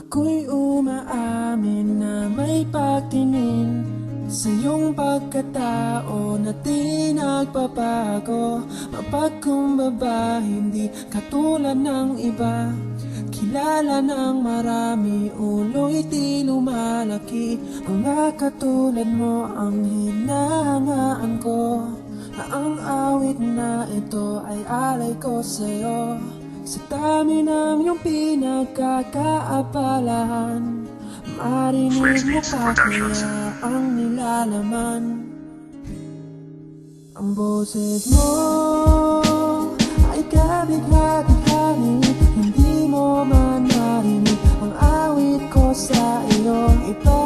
Ako'y umaamin na may pagtingin sa iyong pagkatao na di nagbabago. Mapagkumbaba, hindi katulad ng iba. Kilala ng marami, ulo'y di lumalaki. Mga katulad mo ang hinahangaan ko. Ang awit na ito ay alay ko sa'yo. Sa dami ng iyong pinagkakaabalahan, marinig mo pa kaya ang nilalaman. Ang boses mo ay kabigla-biglanin, hindi mo man marinig ang awit ko sa iyong iba.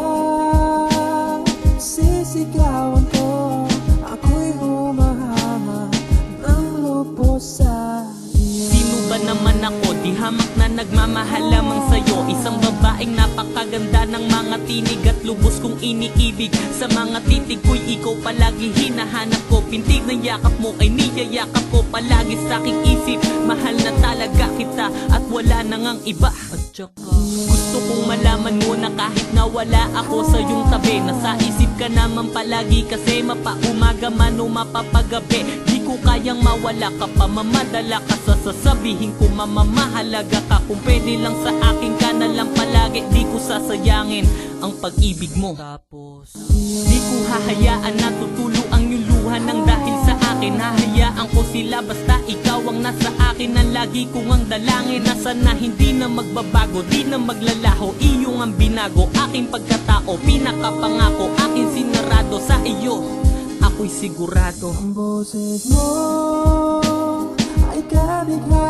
Sisigawan ko, ako'y humahanga ng lubos sa iyo. Sino ba naman ako? Di hamak na nagmamahal lamang sa'yo. Isang babaeng napakaganda ng mga tinig at lubos kong iniibig. Sa mga titig ko'y ikaw palagi hinahanap ko. Pintig ng yakap mo ay niyayakap ko palagi sa aking isip. Mahal na talaga kita at wala na ngang iba. At saka gusto kong malaman mo na kahit na wala ako sa iyong tabi, nasa isip ka naman palagi kasi mapaumaga man o mapapagabi. Di ko kayang mawala ka pa, mamadala ka sa sasabihin ko. Mamamahalaga ka, kung pwede lang sa akin ka na lang palagi. Di ko sasayangin ang pag-ibig mo. Tapos di ko hahayaan na tutulo ang iyong luha ng dahil sa akin. Hahayaan ko sila basta ikaw ang nasa akin. Ang lagi kong ang dalangin na sana hindi na magbabago, di na maglalaho. Iyong ang binago, aking pagkatao, pinakapangako, aking sinarado sa iyo. Ako'y sigurado. Ang boses mo ay kabigla